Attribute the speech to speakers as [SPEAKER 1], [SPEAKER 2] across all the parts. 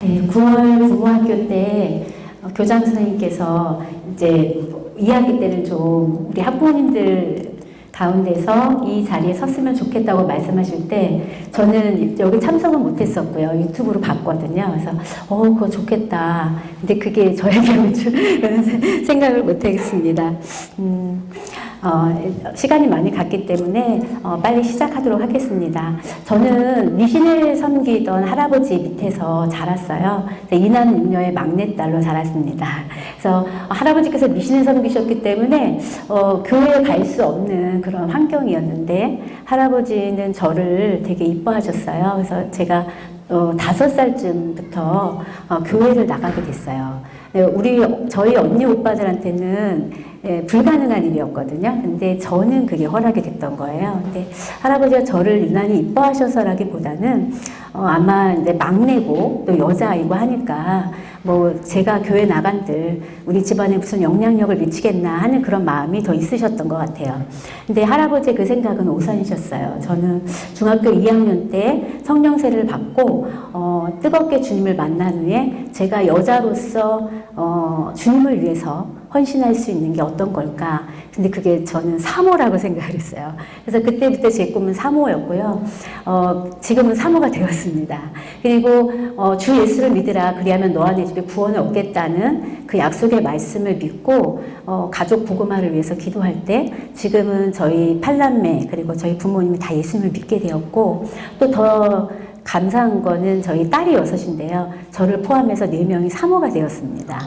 [SPEAKER 1] 네, 9월 부모학교 때 교장 선생님께서 이제 2학기 때는 좀 우리 학부모님들 가운데서 이 자리에 섰으면 좋겠다고 말씀하실 때 저는 여기 참석은 못했었고요. 유튜브로 봤거든요. 그래서 그거 좋겠다. 근데 그게 저에게 올 줄은 생각을 못하겠습니다. 시간이 많이 갔기 때문에 빨리 시작하도록 하겠습니다. 저는 미신을 섬기던 할아버지 밑에서 자랐어요. 이남 육녀의 막내딸로 자랐습니다. 그래서 할아버지께서 미신을 섬기셨기 때문에 교회에 갈 수 없는 그런 환경이었는데 할아버지는 저를 되게 이뻐하셨어요. 그래서 제가 5살쯤부터 교회를 나가게 됐어요. 저희 언니 오빠들한테는 불가능한 일이었거든요. 근데 저는 그게 허락이 됐던 거예요. 근데 할아버지가 저를 유난히 이뻐하셔서라기보다는 아마 이제 막내고 또 여자아이고 하니까 뭐 제가 교회 나간들 우리 집안에 무슨 영향력을 미치겠나 하는 그런 마음이 더 있으셨던 것 같아요. 근데 할아버지의 그 생각은 오산이셨어요. 저는 중학교 2학년 때 성령세를 받고 뜨겁게 주님을 만난 후에 제가 여자로서 주님을 위해서 헌신할 수 있는 게 어떤 걸까? 근데 그게 저는 사모라고 생각을 했어요. 그래서 그때부터 제 꿈은 사모였고요. 지금은 사모가 되었습니다. 그리고 주 예수를 믿으라 그리하면 너와 내 집에 구원을 얻겠다는 그 약속의 말씀을 믿고 가족 복음화를 위해서 기도할 때 지금은 저희 팔남매 그리고 저희 부모님이 다 예수님을 믿게 되었고 또 더 감사한 거는 저희 딸이 6인데요. 저를 포함해서 4명이 사모가 되었습니다.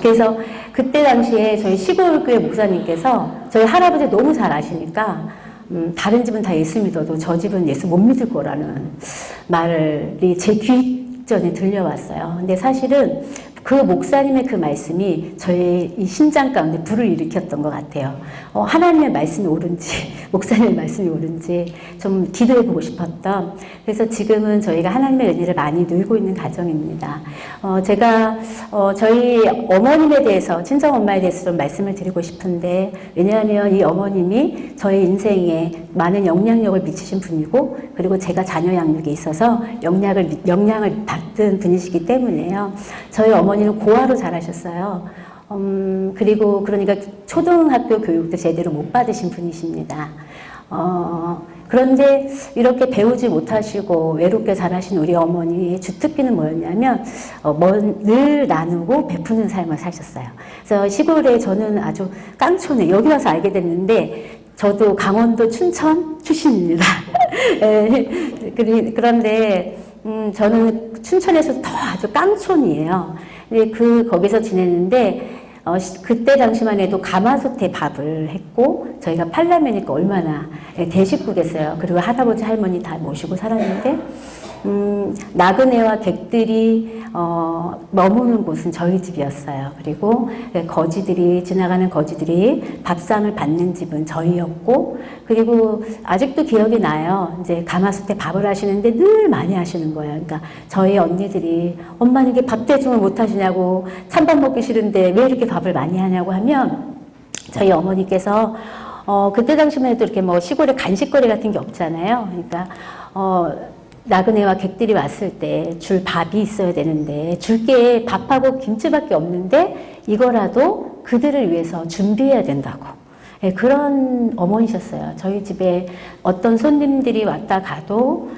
[SPEAKER 1] 그래서 그때 당시에 저희 시골교회 목사님께서 저희 할아버지 너무 잘 아시니까 다른 집은 다 예수 믿어도 저 집은 예수 못 믿을 거라는 말이 제 귀 전에 들려왔어요. 근데 사실은 그 목사님의 그 말씀이 저의 이 심장 가운데 불을 일으켰던 것 같아요. 하나님의 말씀이 옳은지 목사님의 말씀이 옳은지 좀 기도해보고 싶었던. 그래서 지금은 저희가 하나님의 은혜를 많이 누리고 있는 가정입니다. 제가 저희 어머님에 대해서 친정엄마에 대해서 좀 말씀을 드리고 싶은데 왜냐하면 이 어머님이 저희 인생에 많은 영향력을 미치신 분이고 그리고 제가 자녀 양육에 있어서 영향을 받은 분이시기 때문에요. 저희 어머니는 고아로 자라셨어요. 그리고 그러니까 초등학교 교육도 제대로 못 받으신 분이십니다. 그런데 이렇게 배우지 못하시고 외롭게 자라신 우리 어머니의 주특기는 뭐였냐면 늘 나누고 베푸는 삶을 사셨어요. 그래서 시골에 저는 아주 깡촌에 여기 와서 알게 됐는데 저도 강원도 춘천 출신입니다. 그런데 저는 춘천에서 더 아주 깡촌이에요. 거기서 지냈는데 그때 당시만 해도 가마솥에 밥을 했고 저희가 팔남매니까 얼마나 대식구겠어요. 그리고 할아버지 할머니 다 모시고 살았는데 나그네와 객들이 머무는 곳은 저희 집이었어요. 그리고 지나가는 거지들이 밥상을 받는 집은 저희였고 그리고 아직도 기억이 나요. 이제 가마솥에 밥을 하시는데 늘 많이 하시는 거예요. 그러니까 저희 언니들이 엄마는 이게 밥 대중을 못 하시냐고 찬밥 먹기 싫은데 왜 이렇게 밥을 많이 하냐고 하면 저희 어머니께서 그때 당시만 해도 이렇게 뭐 시골에 간식거리 같은 게 없잖아요. 그러니까 나그네와 객들이 왔을 때 줄 밥이 있어야 되는데 줄 게 밥하고 김치밖에 없는데 이거라도 그들을 위해서 준비해야 된다고. 그런 어머니셨어요. 저희 집에 어떤 손님들이 왔다 가도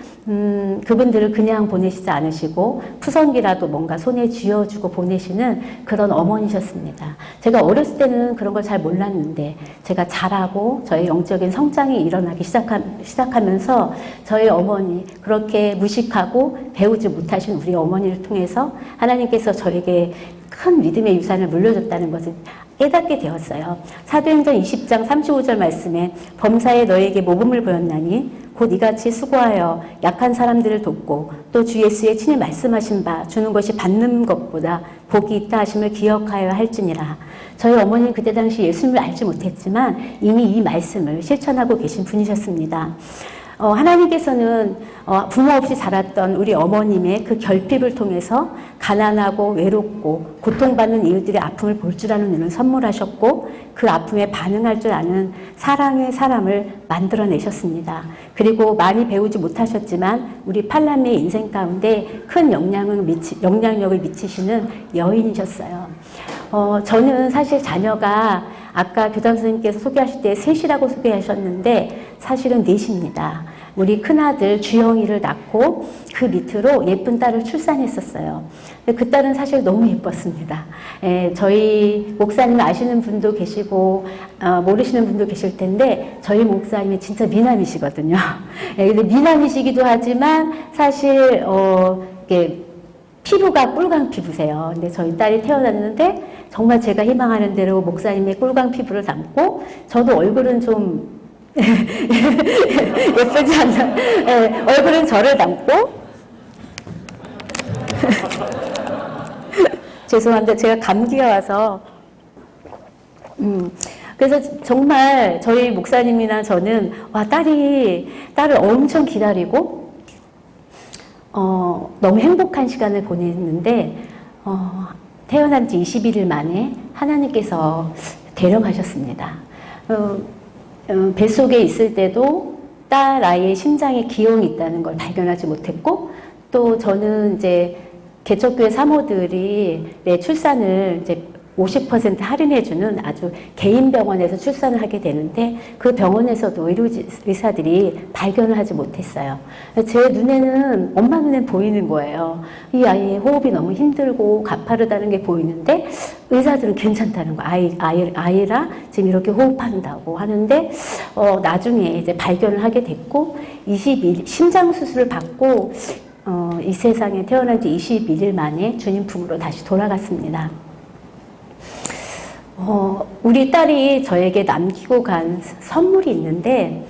[SPEAKER 1] 그분들을 그냥 보내시지 않으시고 푸성기라도 뭔가 손에 쥐어주고 보내시는 그런 어머니셨습니다. 제가 어렸을 때는 그런 걸 잘 몰랐는데 제가 자라고 저의 영적인 성장이 일어나기 시작하면서 저희 어머니 그렇게 무식하고 배우지 못하신 우리 어머니를 통해서 하나님께서 저에게 큰 믿음의 유산을 물려줬다는 것을 깨닫게 되었어요. 사도행전 20장 35절 말씀에 범사에 너에게 모범을 보였나니 곧 이같이 수고하여 약한 사람들을 돕고 또 주 예수의 친히 말씀하신 바 주는 것이 받는 것보다 복이 있다 하심을 기억하여 할지니라. 저희 어머니는 그때 당시 예수님을 알지 못했지만 이미 이 말씀을 실천하고 계신 분이셨습니다. 하나님께서는 부모 없이 자랐던 우리 어머님의 그 결핍을 통해서 가난하고 외롭고 고통받는 이웃들의 아픔을 볼 줄 아는 눈을 선물하셨고 그 아픔에 반응할 줄 아는 사랑의 사람을 만들어내셨습니다. 그리고 많이 배우지 못하셨지만 우리 팔남의 인생 가운데 큰 영향력을 미치시는 여인이셨어요. 저는 사실 자녀가 아까 교장 선생님께서 소개하실 때 셋이라고 소개하셨는데 사실은 넷입니다. 우리 큰아들 주영이를 낳고 그 밑으로 예쁜 딸을 출산했었어요. 그 딸은 사실 너무 예뻤습니다. 저희 목사님 아시는 분도 계시고 모르시는 분도 계실 텐데 저희 목사님이 진짜 미남이시거든요. 근데 미남이시기도 하지만 사실 이게 피부가 꿀광 피부세요. 근데 저희 딸이 태어났는데 정말 제가 희망하는 대로 목사님의 꿀광 피부를 담고 저도 얼굴은 좀 예쁘지 않나? 얼굴은 저를 담고 죄송한데 제가 감기가 와서 그래서 정말 저희 목사님이나 저는 딸을 엄청 기다리고 너무 행복한 시간을 보냈는데 태어난 지 21일 만에 하나님께서 데려가셨습니다. 뱃속에 있을 때도 딸 아이의 심장에 기형이 있다는 걸 발견하지 못했고 또 저는 이제 개척교회 사모들이 내 출산을 이제 50% 할인해주는 아주 개인 병원에서 출산을 하게 되는데 그 병원에서도 의사들이 발견을 하지 못했어요. 제 눈에는 엄마 눈엔 보이는 거예요. 이 아이의 호흡이 너무 힘들고 가파르다는 게 보이는데 의사들은 괜찮다는 거. 아이라 지금 이렇게 호흡한다고 하는데 나중에 이제 발견을 하게 됐고 21일 심장 수술을 받고 이 세상에 태어난 지 21일 만에 주님 품으로 다시 돌아갔습니다. 우리 딸이 저에게 남기고 간 선물이 있는데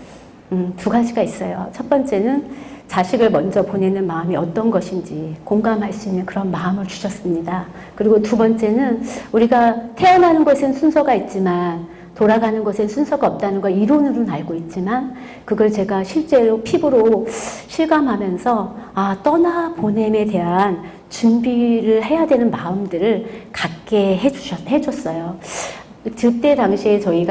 [SPEAKER 1] 두 가지가 있어요. 첫 번째는 자식을 먼저 보내는 마음이 어떤 것인지 공감할 수 있는 그런 마음을 주셨습니다. 그리고 두 번째는 우리가 태어나는 것엔 순서가 있지만 돌아가는 것엔 순서가 없다는 걸 이론으로는 알고 있지만 그걸 제가 실제로 피부로 실감하면서 떠나보냄에 대한 준비를 해야 되는 마음들을 갖게 해줬어요. 그때 당시에 저희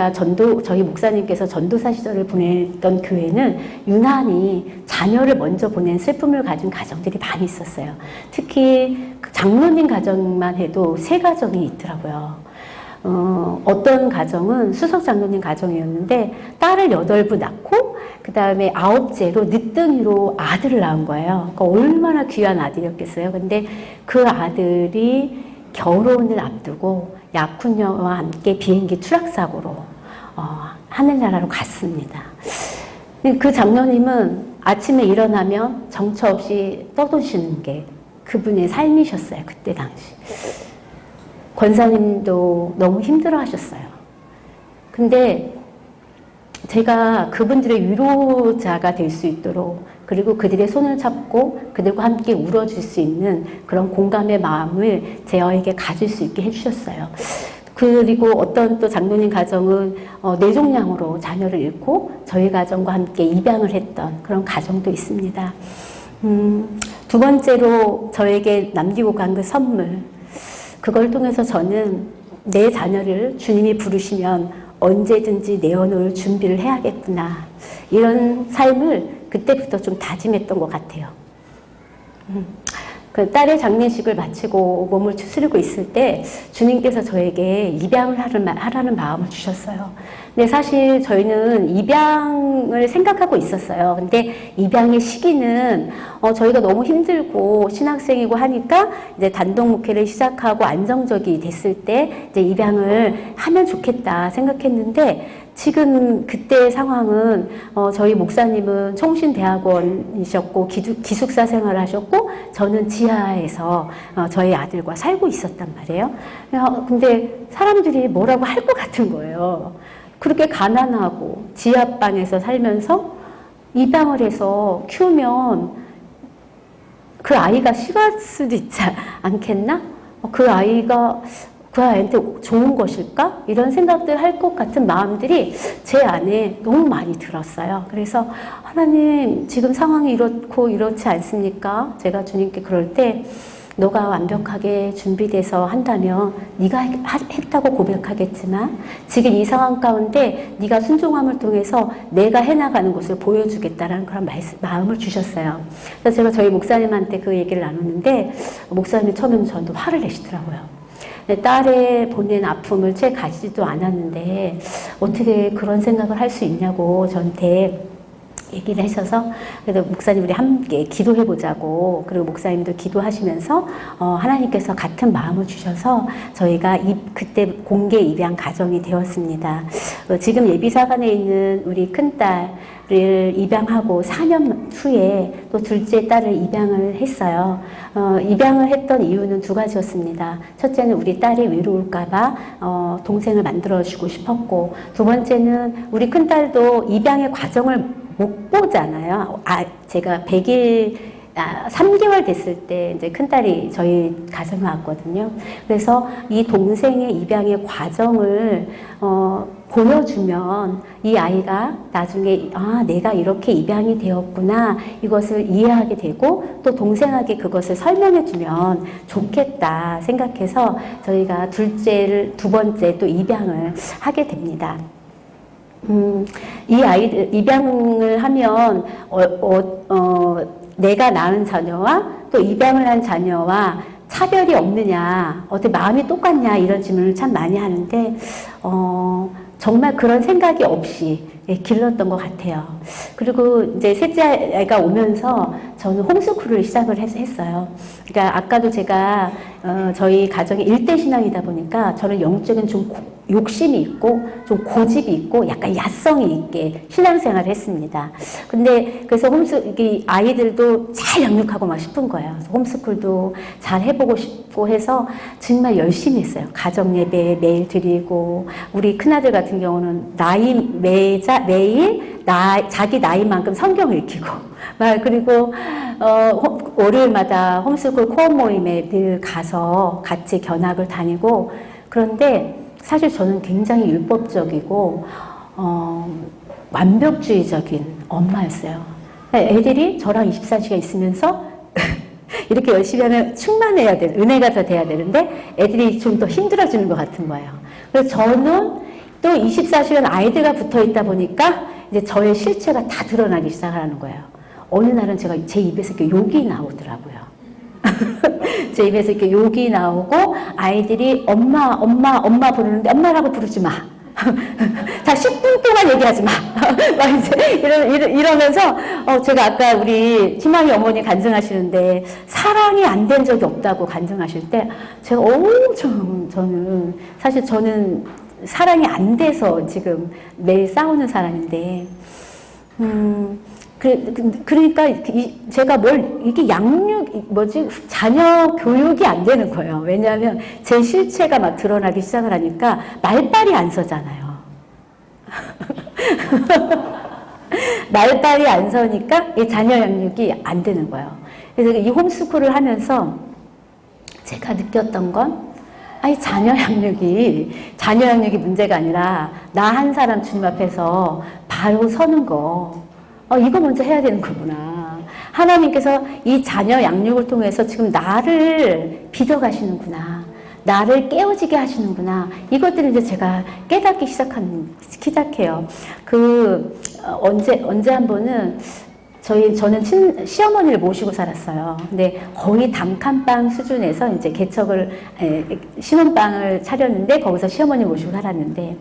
[SPEAKER 1] 목사님께서 전도사 시절을 보냈던 교회는 유난히 자녀를 먼저 보낸 슬픔을 가진 가정들이 많이 있었어요. 특히 장로님 가정만 해도 3가정이 있더라고요. 어떤 가정은 수석 장로님 가정이었는데 딸을 8부 낳고 그 다음에 9째로 늦둥이로 아들을 낳은 거예요. 그러니까 얼마나 귀한 아들이었겠어요. 근데 그 아들이 결혼을 앞두고 약혼녀와 함께 비행기 추락사고로 하늘나라로 갔습니다. 그 장로님은 아침에 일어나면 정처 없이 떠도시는 게 그분의 삶이셨어요. 그때 당시. 권사님도 너무 힘들어 하셨어요. 근데 제가 그분들의 위로자가 될 수 있도록 그리고 그들의 손을 잡고 그들과 함께 울어줄 수 있는 그런 공감의 마음을 저에게 가질 수 있게 해주셨어요. 그리고 어떤 또 장로님 가정은 뇌종양으로 자녀를 잃고 저희 가정과 함께 입양을 했던 그런 가정도 있습니다. 두 번째로 저에게 남기고 간 그 선물, 그걸 통해서 저는 내 자녀를 주님이 부르시면 언제든지 내어놓을 준비를 해야겠구나. 이런 삶을 그때부터 좀 다짐했던 것 같아요. 그 딸의 장례식을 마치고 몸을 추스리고 있을 때 주님께서 저에게 입양을 하라는 마음을 주셨어요. 근데 사실 저희는 입양을 생각하고 있었어요. 근데 입양의 시기는 저희가 너무 힘들고 신학생이고 하니까 이제 단독 목회를 시작하고 안정적이 됐을 때 이제 입양을 하면 좋겠다 생각했는데 지금 그때 상황은 저희 목사님은 총신대학원이셨고 기숙사 생활을 하셨고 저는 지하에서 저희 아들과 살고 있었단 말이에요. 근데 사람들이 뭐라고 할 것 같은 거예요. 그렇게 가난하고 지하방에서 살면서 입양을 해서 키우면 그 아이가 싫어할 수도 있지 않겠나? 그 그 아이한테 좋은 것일까? 이런 생각들 할 것 같은 마음들이 제 안에 너무 많이 들었어요. 그래서 하나님 지금 상황이 이렇고 이렇지 않습니까? 제가 주님께 그럴 때 너가 완벽하게 준비돼서 한다면 네가 했다고 고백하겠지만 지금 이 상황 가운데 네가 순종함을 통해서 내가 해나가는 것을 보여주겠다라는 그런 마음을 주셨어요. 그래서 제가 저희 목사님한테 그 얘기를 나눴는데 목사님이 처음에는 저한테 화를 내시더라고요. 딸의 보낸 아픔을 채 가지지도 않았는데 어떻게 그런 생각을 할 수 있냐고 저한테 얘기를 하셔서 그래서 목사님 우리 함께 기도해 보자고 그리고 목사님도 기도하시면서 하나님께서 같은 마음을 주셔서 저희가 그때 공개 입양 가정이 되었습니다. 지금 예비사관에 있는 우리 큰딸을 입양하고 4년 후에 또 둘째 딸을 입양을 했어요. 입양을 했던 이유는 두 가지였습니다. 첫째는 우리 딸이 외로울까봐 동생을 만들어주고 싶었고 두 번째는 우리 큰딸도 입양의 과정을 못 보잖아요. 제가 3개월 됐을 때 이제 큰딸이 저희 가정에 왔거든요. 그래서 이 동생의 입양의 과정을 보여주면 이 아이가 나중에 내가 이렇게 입양이 되었구나 이것을 이해하게 되고 또 동생에게 그것을 설명해 주면 좋겠다 생각해서 저희가 두 번째 또 입양을 하게 됩니다. 이 아이들 입양을 하면 내가 낳은 자녀와 또 입양을 한 자녀와 차별이 없느냐, 어떻게 마음이 똑같냐 이런 질문을 참 많이 하는데 정말 그런 생각이 없이 길렀던 것 같아요. 그리고 이제 셋째 아이가 오면서 저는 홈스쿨을 시작을 했어요. 그러니까 아까도 제가 저희 가정이 일대 신앙이다 보니까 저는 영적인 좀 욕심이 있고 좀 고집이 있고 약간 야성이 있게 신앙생활을 했습니다. 근데 그래서 아이들도 잘 양육하고 싶은 거예요. 홈스쿨도 잘 해보고 싶고 해서 정말 열심히 했어요. 가정 예배 매일 드리고 우리 큰아들 같은 경우는 매일 자기 나이만큼 성경 읽히고 그리고 월요일마다 홈스쿨 코어 모임에 늘 가서 같이 견학을 다니고 그런데 사실 저는 굉장히 율법적이고 완벽주의적인 엄마였어요. 애들이 저랑 24시간 있으면서 이렇게 열심히 하면 충만해야 돼, 은혜가 더 돼야 되는데 애들이 좀 더 힘들어지는 것 같은 거예요. 그래서 저는 또 24시간 아이들과 붙어 있다 보니까 이제 저의 실체가 다 드러나기 시작하는 거예요. 어느 날은 제 입에서 이렇게 욕이 나오더라고요. 제 입에서 이렇게 욕이 나오고 아이들이 엄마 부르는데 엄마라고 부르지 마. 다 10분 동안 얘기하지 마. 막 이제 이러면서 제가 아까 우리 희망이 어머니 간증하시는데 사랑이 안 된 적이 없다고 간증하실 때 제가 엄청 저는 사랑이 안 돼서 지금 매일 싸우는 사람인데 그러니까 제가 이게 자녀 교육이 안 되는 거예요. 왜냐하면 제 실체가 막 드러나기 시작을 하니까 말빨이 안 서잖아요. 말빨이 안 서니까 이 자녀 양육이 안 되는 거예요. 그래서 이 홈스쿨을 하면서 제가 느꼈던 건 자녀 양육이 문제가 아니라 나 한 사람 주님 앞에서 바로 서는 거 이거 먼저 해야 되는 거구나. 하나님께서 이 자녀 양육을 통해서 지금 나를 빚어가시는구나. 나를 깨어지게 하시는구나. 이것들을 이제 제가 깨닫기 시작해요. 언제 한 번은 저는 시어머니를 모시고 살았어요. 근데 거의 단칸방 수준에서 이제 신혼방을 차렸는데 거기서 시어머니 모시고 살았는데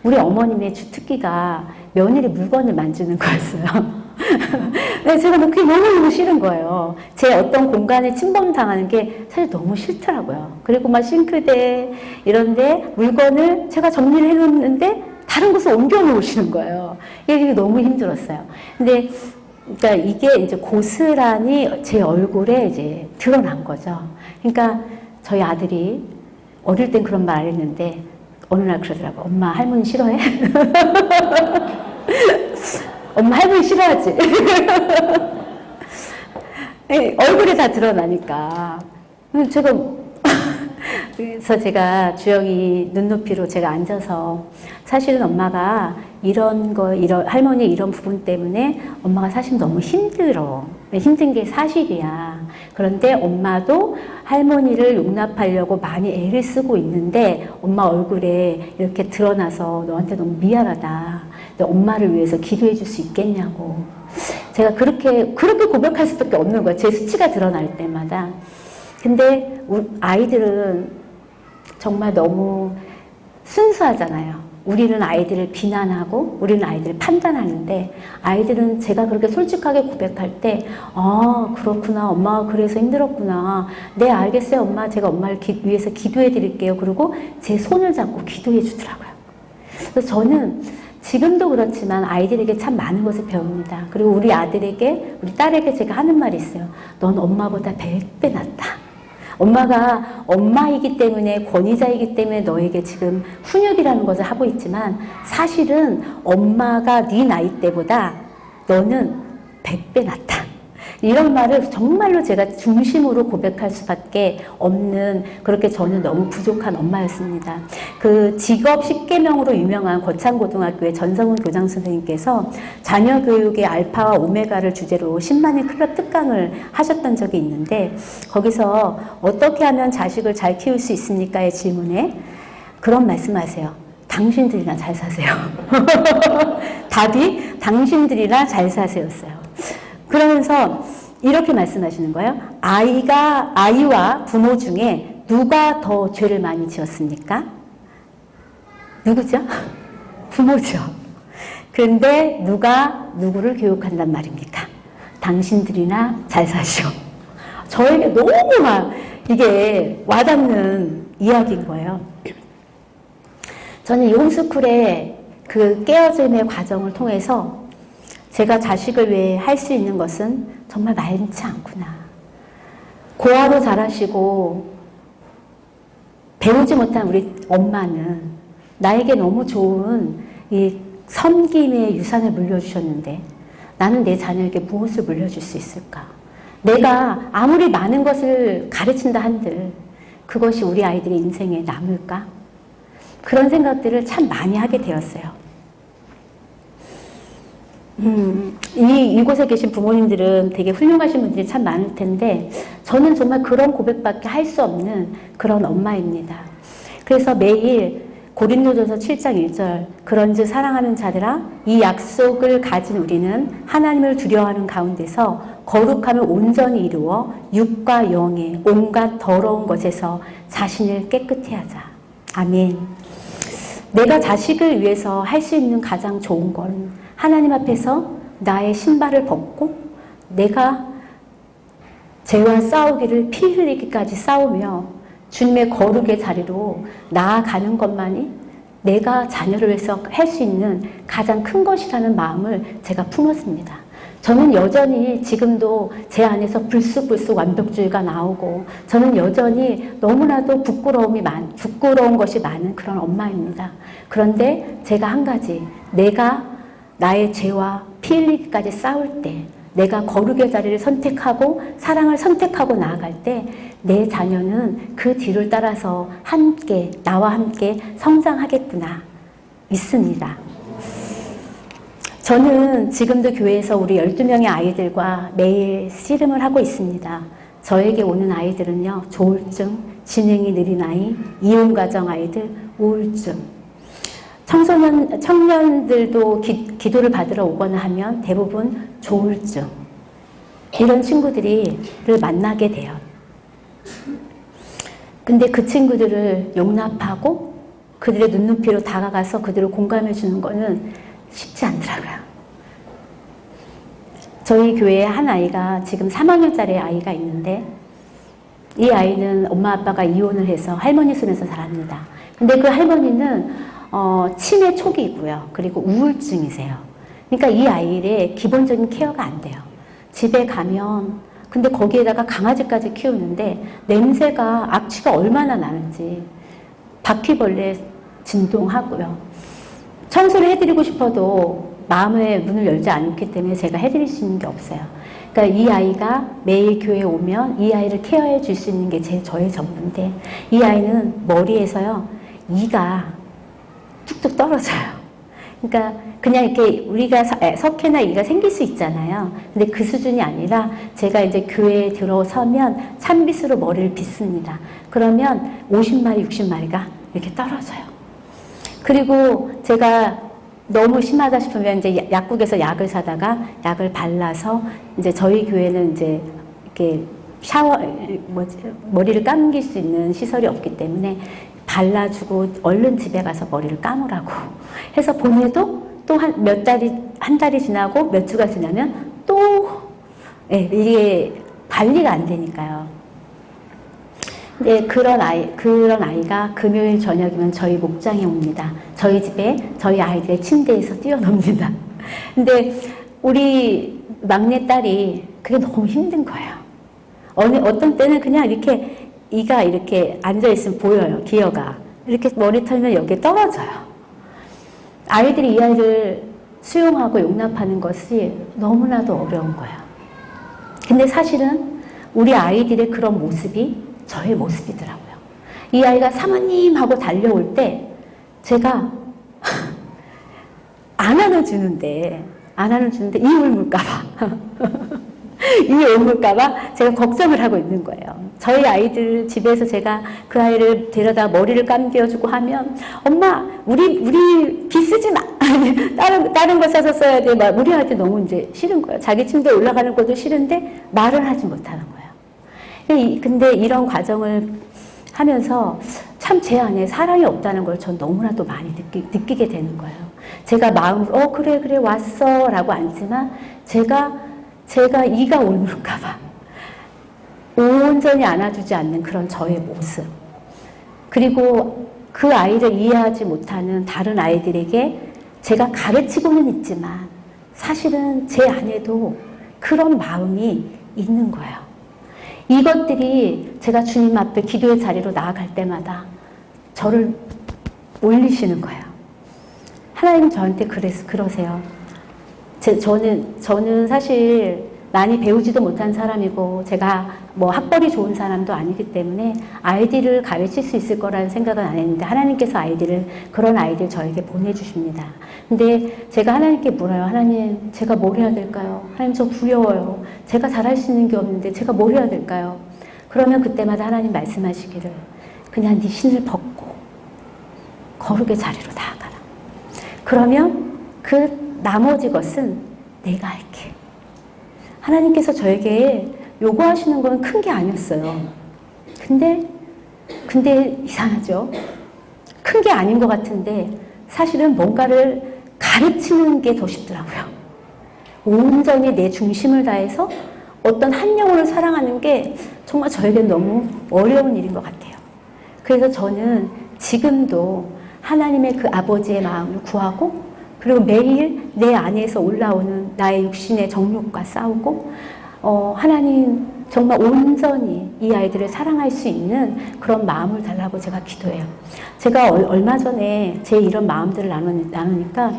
[SPEAKER 1] 우리 어머님의 주특기가 며느리 물건을 만지는 거였어요. 근데 제가 그게 너무너무 싫은 거예요. 제 어떤 공간에 침범당하는 게 사실 너무 싫더라고요. 그리고 막 싱크대 이런데 물건을 제가 정리를 해놓는데 다른 곳에 옮겨 놓으시는 거예요. 이게 너무 힘들었어요. 근데 그러니까 이게 이제 고스란히 제 얼굴에 이제 드러난 거죠. 그러니까 저희 아들이 어릴 땐 그런 말 안 했는데 어느 날 그러더라고. 엄마 할머니 싫어해? 엄마 할머니 싫어하지? 얼굴이 다 드러나니까. 제가 그래서 제가 주영이 눈높이로 제가 앉아서 사실은 엄마가 이런 할머니 이런 부분 때문에 엄마가 사실 너무 힘들어. 힘든 게 사실이야. 그런데 엄마도 할머니를 용납하려고 많이 애를 쓰고 있는데 엄마 얼굴에 이렇게 드러나서 너한테 너무 미안하다. 근데 엄마를 위해서 기도해 줄 수 있겠냐고. 제가 그렇게 고백할 수밖에 없는 거예요. 제 수치가 드러날 때마다. 근데 아이들은 정말 너무 순수하잖아요. 우리는 아이들을 비난하고 우리는 아이들을 판단하는데 아이들은 제가 그렇게 솔직하게 고백할 때 그렇구나. 엄마가 그래서 힘들었구나. 네, 알겠어요. 엄마. 제가 엄마를 위해서 기도해 드릴게요. 그리고 제 손을 잡고 기도해 주더라고요. 그래서 저는 지금도 그렇지만 아이들에게 참 많은 것을 배웁니다. 그리고 우리 아들에게, 우리 딸에게 제가 하는 말이 있어요. 넌 엄마보다 100배 낫다. 엄마가 엄마이기 때문에, 권위자이기 때문에 너에게 지금 훈육이라는 것을 하고 있지만 사실은 엄마가 네 나이 때보다 너는 100배 낫다. 이런 말을 정말로 제가 중심으로 고백할 수밖에 없는, 그렇게 저는 너무 부족한 엄마였습니다. 그 직업 10계명으로 유명한 거창고등학교의 전성훈 교장 선생님께서 자녀 교육의 알파와 오메가를 주제로 10만의 클럽 특강을 하셨던 적이 있는데 거기서 어떻게 하면 자식을 잘 키울 수 있습니까의 질문에 그런 말씀하세요. 당신들이나 잘 사세요. 답이 당신들이나 잘 사세요였어요. 그러면서 이렇게 말씀하시는 거예요. 아이와 부모 중에 누가 더 죄를 많이 지었습니까? 누구죠? 부모죠. 그런데 누가 누구를 교육한단 말입니까? 당신들이나 잘 사시오. 저에게 너무 이게 와닿는 이야기인 거예요. 저는 이 홈스쿨의 그 깨어짐의 과정을 통해서 제가 자식을 위해 할 수 있는 것은 정말 많지 않구나. 고아로 자라시고 배우지 못한 우리 엄마는 나에게 너무 좋은 이 섬김의 유산을 물려주셨는데 나는 내 자녀에게 무엇을 물려줄 수 있을까? 내가 아무리 많은 것을 가르친다 한들 그것이 우리 아이들의 인생에 남을까? 그런 생각들을 참 많이 하게 되었어요. 이곳에 계신 부모님들은 되게 훌륭하신 분들이 참 많을 텐데 저는 정말 그런 고백밖에 할 수 없는 그런 엄마입니다. 그래서 매일 고린도전서 7장 1절 그런즉 사랑하는 자들아 이 약속을 가진 우리는 하나님을 두려워하는 가운데서 거룩함을 온전히 이루어 육과 영의 온갖 더러운 것에서 자신을 깨끗히 하자. 아멘. 내가 자식을 위해서 할 수 있는 가장 좋은 건 하나님 앞에서 나의 신발을 벗고 내가 죄와 싸우기를 피 흘리기까지 싸우며 주님의 거룩의 자리로 나아가는 것만이 내가 자녀를 위해서 할 수 있는 가장 큰 것이라는 마음을 제가 품었습니다. 저는 여전히 지금도 제 안에서 불쑥불쑥 완벽주의가 나오고 저는 여전히 너무나도 부끄러운 것이 많은 그런 엄마입니다. 그런데 제가 한 가지, 내가 나의 죄와 피 흘리기까지 싸울 때 내가 거룩의 자리를 선택하고 사랑을 선택하고 나아갈 때 내 자녀는 그 뒤를 따라서 함께 나와 함께 성장하겠구나 믿습니다. 저는 지금도 교회에서 우리 12명의 아이들과 매일 씨름을 하고 있습니다. 저에게 오는 아이들은요. 조울증, 지능이 느린 아이, 이혼가정 아이들, 우울증. 청년들도 기도를 받으러 오거나 하면 대부분 조울증. 이런 친구들을 만나게 돼요. 근데 그 친구들을 용납하고 그들의 눈높이로 다가가서 그들을 공감해 주는 거는 쉽지 않더라고요. 저희 교회에 한 아이가 지금 3학년짜리 아이가 있는데 이 아이는 엄마 아빠가 이혼을 해서 할머니 손에서 자랍니다. 근데 그 할머니는 치매 초기이고요. 그리고 우울증이세요. 그러니까 이 아이의 기본적인 케어가 안 돼요. 집에 가면 근데 거기에다가 강아지까지 키우는데 냄새가 악취가 얼마나 나는지 바퀴벌레 진동하고요. 청소를 해드리고 싶어도 마음의 문을 열지 않기 때문에 제가 해드릴 수 있는 게 없어요. 그러니까 이 아이가 매일 교회에 오면 이 아이를 케어해 줄 수 있는 게 저의 전부인데, 이 아이는 머리에서요, 이가 툭툭 떨어져요. 그러니까 그냥 이렇게 우리가 석회나 이가 생길 수 있잖아요. 근데 그 수준이 아니라 제가 이제 교회에 들어서면 찬빗으로 머리를 빗습니다. 그러면 50마리, 60마리가 이렇게 떨어져요. 그리고 제가 너무 심하다 싶으면 이제 약국에서 약을 사다가 약을 발라서, 이제 저희 교회는 이제 이렇게 머리를 감길 수 있는 시설이 없기 때문에 발라주고 얼른 집에 가서 머리를 감으라고 해서 보내도 또 한 달이 지나고 몇 주가 지나면 또, 예, 이게 관리가 안 되니까요. 네, 그런 아이가 금요일 저녁이면 저희 목장에 옵니다. 저희 집에, 저희 아이들의 침대에서 뛰어놉니다. 근데 우리 막내딸이 그게 너무 힘든 거예요. 어떤 때는 그냥 이렇게 이가 이렇게 앉아있으면 보여요, 기어가. 이렇게 머리 털면 여기에 떨어져요. 아이들이 이 아이를 수용하고 용납하는 것이 너무나도 어려운 거예요. 근데 사실은 우리 아이들의 그런 모습이 저의 모습이더라고요. 이 아이가 사모님 하고 달려올 때 제가 안 안아주는데 이 울물까봐 이 울물까봐 제가 걱정을 하고 있는 거예요. 저희 아이들 집에서 제가 그 아이를 데려다 머리를 감겨주고 하면, 엄마 우리 비 쓰지 마. 다른 거 사서 써야 돼. 막 우리 아이한테 너무 이제 싫은 거예요. 자기 침대에 올라가는 것도 싫은데 말을 하지 못하는 거예요. 근데 이런 과정을 하면서 참 제 안에 사랑이 없다는 걸 전 너무나도 많이 느끼게 되는 거예요. 제가 마음으로 그래 왔어 라고 앉지만 제가 이가 울물까봐 온전히 안아주지 않는 그런 저의 모습, 그리고 그 아이를 이해하지 못하는 다른 아이들에게 제가 가르치고는 있지만 사실은 제 안에도 그런 마음이 있는 거예요. 이것들이 제가 주님 앞에 기도의 자리로 나아갈 때마다 저를 올리시는 거예요. 하나님 저한테 그러세요. 저는 사실 많이 배우지도 못한 사람이고 제가 뭐 학벌이 좋은 사람도 아니기 때문에 아이들을 가르칠 수 있을 거라는 생각은 안 했는데, 하나님께서 그런 아이들 저에게 보내주십니다. 근데 제가 하나님께 물어요. 하나님, 제가 뭘 해야 될까요? 하나님, 저 두려워요. 제가 잘할 수 있는 게 없는데 제가 뭘 해야 될까요? 그러면 그때마다 하나님 말씀하시기를, 그냥 네 신을 벗고 거룩의 자리로 나아가라. 그러면 그 나머지 것은 내가 할게. 하나님께서 저에게 요구하시는 건 큰 게 아니었어요. 근데 이상하죠? 큰 게 아닌 것 같은데 사실은 뭔가를 가르치는 게 더 쉽더라고요. 온전히 내 중심을 다해서 어떤 한 영혼을 사랑하는 게 정말 저에겐 너무 어려운 일인 것 같아요. 그래서 저는 지금도 하나님의 그 아버지의 마음을 구하고, 그리고 매일 내 안에서 올라오는 나의 육신의 정욕과 싸우고, 하나님 정말 온전히 이 아이들을 사랑할 수 있는 그런 마음을 달라고 제가 기도해요. 제가 얼마 전에 제 이런 마음들을 나누니까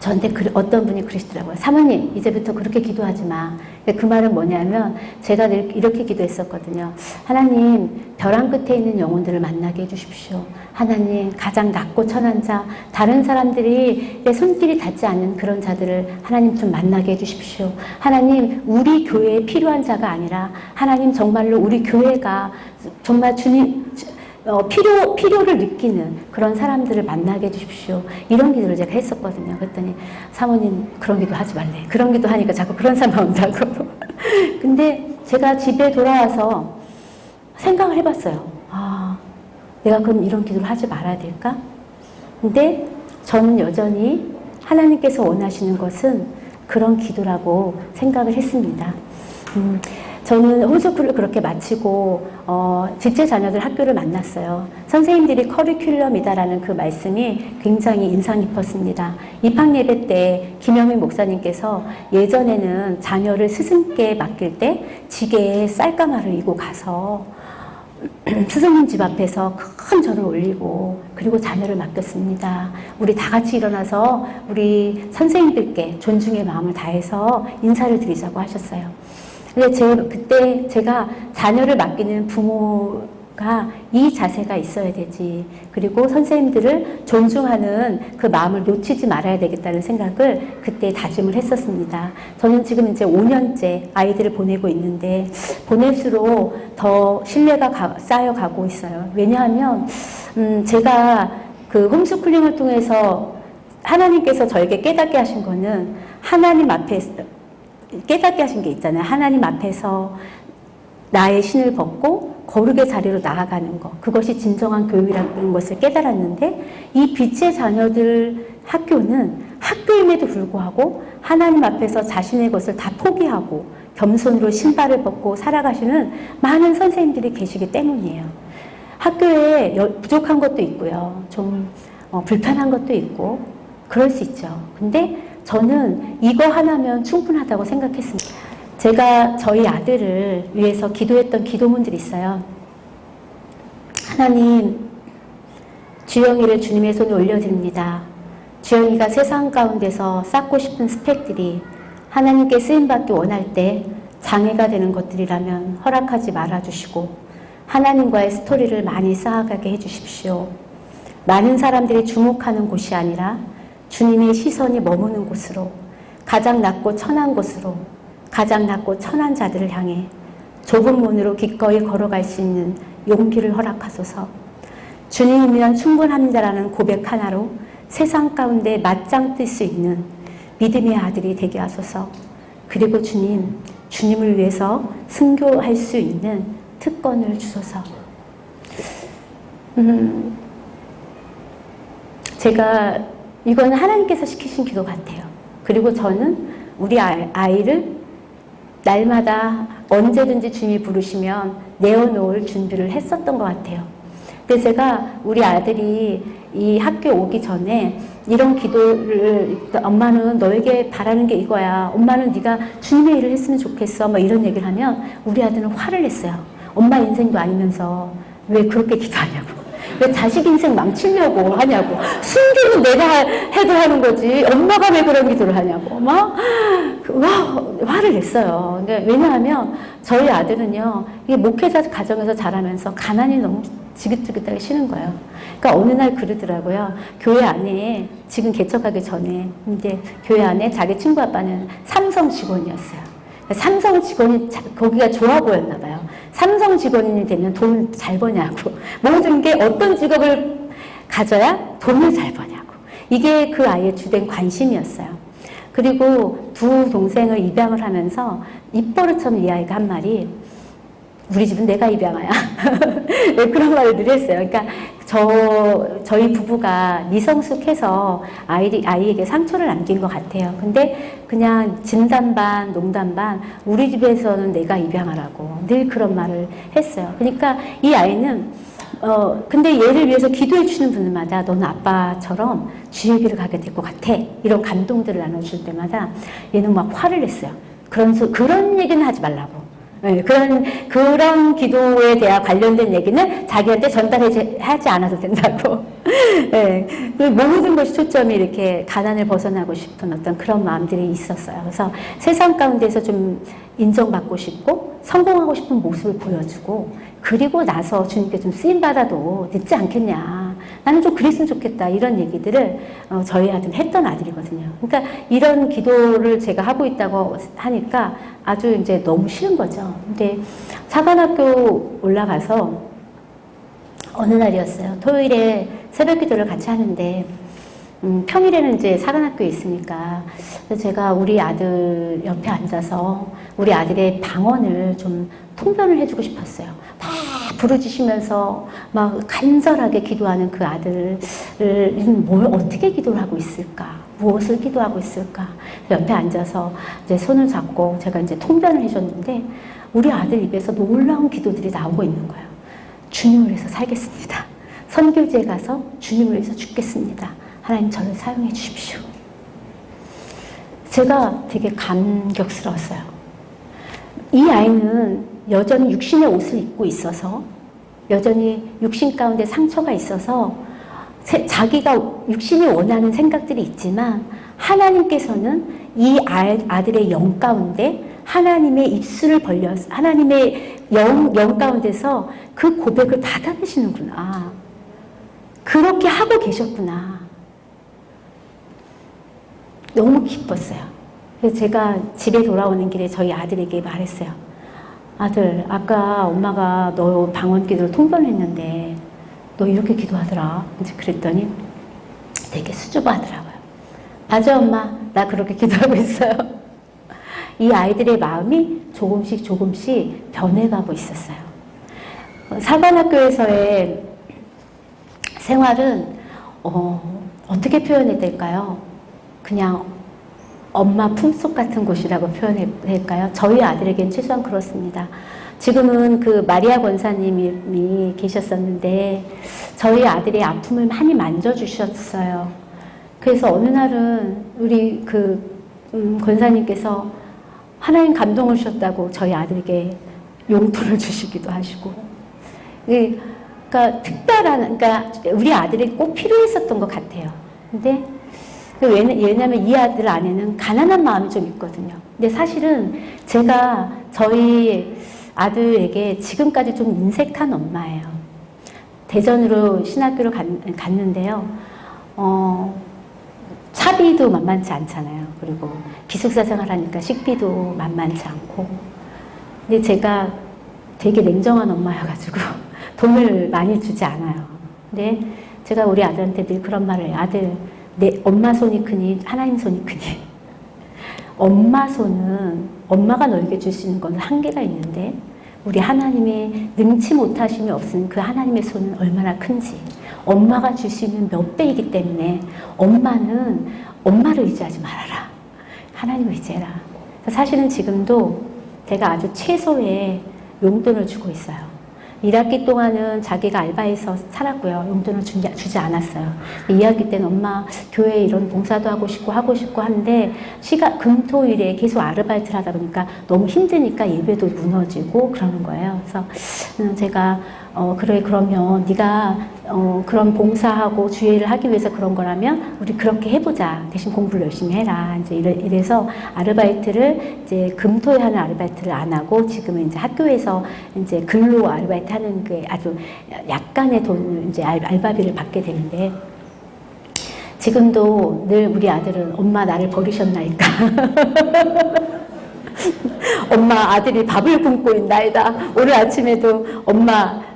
[SPEAKER 1] 저한테 어떤 분이 그러시더라고요. 사모님, 이제부터 그렇게 기도하지 마. 그 말은 뭐냐면, 제가 늘 이렇게 기도했었거든요. 하나님, 벼랑 끝에 있는 영혼들을 만나게 해주십시오. 하나님, 가장 낮고 천한 자, 다른 사람들이 내 손길이 닿지 않는 그런 자들을 하나님 좀 만나게 해주십시오. 하나님, 우리 교회에 필요한 자가 아니라 하나님 정말로 우리 교회가 정말 주님 필요를 느끼는 그런 사람들을 만나게 해주십시오. 이런 기도를 제가 했었거든요. 그랬더니 사모님, 그런 기도 하지 말래. 그런 기도 하니까 자꾸 그런 사람 온다고. 근데 제가 집에 돌아와서 생각을 해봤어요. 내가 그럼 이런 기도를 하지 말아야 될까? 근데 저는 여전히 하나님께서 원하시는 것은 그런 기도라고 생각을 했습니다. 저는 홈스쿨을 그렇게 마치고 지체 자녀들 학교를 만났어요. 선생님들이 커리큘럼이다라는 그 말씀이 굉장히 인상 깊었습니다. 입학 예배 때 김영민 목사님께서 예전에는 자녀를 스승께 맡길 때 지게에 쌀가마를 이고 가서 스승님 집 앞에서 큰 절을 올리고 그리고 자녀를 맡겼습니다. 우리 다 같이 일어나서 우리 선생님들께 존중의 마음을 다해서 인사를 드리자고 하셨어요. 근데 그때 제가 자녀를 맡기는 부모가 이 자세가 있어야 되지. 그리고 선생님들을 존중하는 그 마음을 놓치지 말아야 되겠다는 생각을 그때 다짐을 했었습니다. 저는 지금 이제 5년째 아이들을 보내고 있는데 보낼수록 더 신뢰가 쌓여가고 있어요. 왜냐하면 제가 그 홈스쿨링을 통해서 하나님께서 저에게 깨닫게 하신 거는 하나님 앞에 깨닫게 하신 게 있잖아요. 하나님 앞에서 나의 신을 벗고 거룩의 자리로 나아가는 것. 그것이 진정한 교육이라는 것을 깨달았는데 이 빛의 자녀들 학교는 학교임에도 불구하고 하나님 앞에서 자신의 것을 다 포기하고 겸손으로 신발을 벗고 살아가시는 많은 선생님들이 계시기 때문이에요. 학교에 부족한 것도 있고요. 좀 불편한 것도 있고 그럴 수 있죠. 근데 저는 이거 하나면 충분하다고 생각했습니다. 제가 저희 아들을 위해서 기도했던 기도문들이 있어요. 하나님, 주영이를 주님의 손에 올려드립니다. 주영이가 세상 가운데서 쌓고 싶은 스펙들이 하나님께 쓰임받기 원할 때 장애가 되는 것들이라면 허락하지 말아주시고 하나님과의 스토리를 많이 쌓아가게 해주십시오. 많은 사람들이 주목하는 곳이 아니라 주님의 시선이 머무는 곳으로, 가장 낮고 천한 곳으로, 가장 낮고 천한 자들을 향해 좁은 문으로 기꺼이 걸어갈 수 있는 용기를 허락하소서. 주님이면 충분합니다라는 고백 하나로 세상 가운데 맞짱 뜰 수 있는 믿음의 아들이 되게 하소서. 그리고 주님을 위해서 순교할 수 있는 특권을 주소서. 제가 이건 하나님께서 시키신 기도 같아요. 그리고 저는 우리 아이를 날마다 언제든지 주님이 부르시면 내어놓을 준비를 했었던 것 같아요. 근데 제가 우리 아들이 이 학교 오기 전에 이런 기도를, 엄마는 너에게 바라는 게 이거야. 엄마는 네가 주님의 일을 했으면 좋겠어. 막 이런 얘기를 하면 우리 아들은 화를 냈어요. 엄마 인생도 아니면서 왜 그렇게 기도하냐고. 왜 자식 인생 망치려고 하냐고. 순교는 내가 해도 하는 거지. 엄마가 왜 그런 기도를 하냐고. 막, 화를 냈어요. 근데 왜냐하면 저희 아들은요, 이게 목회자 가정에서 자라면서 가난이 너무 지긋지긋하게 싫은 거예요. 그러니까 어느 날 그러더라고요. 교회 안에, 지금 개척하기 전에, 이제 교회 안에 자기 친구 아빠는 삼성 직원이었어요. 삼성 직원이 거기가 좋아 보였나 봐요. 삼성 직원이 되면 돈 잘 버냐고. 모든 게 어떤 직업을 가져야 돈을 잘 버냐고. 이게 그 아이의 주된 관심이었어요. 그리고 두 동생을 입양을 하면서 입버릇처럼 이 아이가 한 말이 우리 집은 내가 입양아야. 그런 말을 늘 했어요. 그러니까 저희 부부가 미성숙해서 아이에게 상처를 남긴 것 같아요. 근데 그냥 진담 반, 농담 반, 우리 집에서는 내가 입양하라고 늘 그런 말을 했어요. 그러니까 이 아이는, 근데 얘를 위해서 기도해 주시는 분들마다 너는 아빠처럼 주의 길을 가게 될 것 같아. 이런 감동들을 나눠줄 때마다 얘는 막 화를 냈어요. 그런 얘기는 하지 말라고. 네, 그런 기도에 대한 관련된 얘기는 자기한테 전달하지 않아도 된다고. 네, 모든 것이 초점이 이렇게 가난을 벗어나고 싶은 어떤 그런 마음들이 있었어요. 그래서 세상 가운데서 좀 인정받고 싶고 성공하고 싶은 모습을 보여주고 그리고 나서 주님께 좀 쓰임받아도 늦지 않겠냐. 나는 좀 그랬으면 좋겠다. 이런 얘기들을 저희 아들은 했던 아들이거든요. 그러니까 이런 기도를 제가 하고 있다고 하니까 아주 이제 너무 싫은 거죠. 근데 사관학교 올라가서 어느 날이었어요. 토요일에 새벽 기도를 같이 하는데 평일에는 이제 사관학교에 있으니까 제가 우리 아들 옆에 앉아서 우리 아들의 방언을 좀 통변을 해주고 싶었어요. 막 부르짖으면서 막 간절하게 기도하는 그 아들을 뭘 어떻게 기도를 하고 있을까? 무엇을 기도하고 있을까? 옆에 앉아서 이제 손을 잡고 제가 이제 통변을 해줬는데 우리 아들 입에서 놀라운 기도들이 나오고 있는 거예요. 주님을 위해서 살겠습니다. 선교지에 가서 주님을 위해서 죽겠습니다. 하나님 저를 사용해 주십시오. 제가 되게 감격스러웠어요. 이 아이는 여전히 육신의 옷을 입고 있어서 여전히 육신 가운데 상처가 있어서 자기가 육신이 원하는 생각들이 있지만 하나님께서는 이 아들의 영 가운데 하나님의 입술을 벌려서 하나님의 영 가운데서 그 고백을 받아내시는구나. 그렇게 하고 계셨구나. 너무 기뻤어요. 그래서 제가 집에 돌아오는 길에 저희 아들에게 말했어요. 아들, 아까 엄마가 너 방언 기도를 통변했는데 너 이렇게 기도하더라. 이제 그랬더니 되게 수줍어하더라고요. 맞아, 엄마. 나 그렇게 기도하고 있어요. 이 아이들의 마음이 조금씩 변해가고 있었어요. 사관학교에서의 생활은 어떻게 표현해야 될까요? 그냥 엄마 품속 같은 곳이라고 표현해야 될까요? 저희 아들에겐 최소한 그렇습니다. 지금은 그 마리아 권사님이 계셨었는데 저희 아들의 아픔을 많이 만져주셨어요. 그래서 어느 날은 우리 권사님께서 하나님 감동을 주셨다고 저희 아들에게 용품을 주시기도 하시고, 그러니까 그러니까 우리 아들이 꼭 필요했었던 것 같아요. 근데 왜냐면 이 아들 안에는 가난한 마음이 좀 있거든요. 근데 사실은 제가 저희 아들에게 지금까지 좀 인색한 엄마예요. 대전으로 신학교를 갔는데요. 차비도 만만치 않잖아요. 그리고 기숙사 생활하니까 식비도 만만치 않고. 근데 제가 되게 냉정한 엄마여가지고 돈을 많이 주지 않아요. 근데 제가 우리 아들한테 늘 그런 말을 해요. 아들, 내 엄마 손이 크니 하나님 손이 크니. 엄마 손은 엄마가 너에게 줄 수 있는 건 한계가 있는데 우리 하나님의 능치 못하심이 없은 그 하나님의 손은 얼마나 큰지 엄마가 줄 수 있는 몇 배이기 때문에 엄마를 의지하지 말아라. 하나님을 의지해라. 사실은 지금도 제가 아주 최소의 용돈을 주고 있어요. 1학기 동안은 자기가 알바해서 살았고요. 용돈을 주지 않았어요. 2학기 때는 엄마 교회에 이런 봉사도 하고 싶고 한데 금토일에 계속 아르바이트를 하다 보니까 너무 힘드니까 예배도 무너지고 그러는 거예요. 그래서 제가 그래 그러면 네가 그런 봉사하고 주일을 하기 위해서 그런 거라면 우리 그렇게 해보자. 대신 공부를 열심히 해라. 이제 이래서 아르바이트를 이제 금토에 하는 아르바이트를 안 하고 지금은 이제 학교에서 이제 근로 아르바이트 하는 게 아주 약간의 돈을 이제 알바비를 받게 되는데 지금도 늘 우리 아들은 엄마 나를 버리셨나이까. 엄마 아들이 밥을 굶고 있나이다. 오늘 아침에도 엄마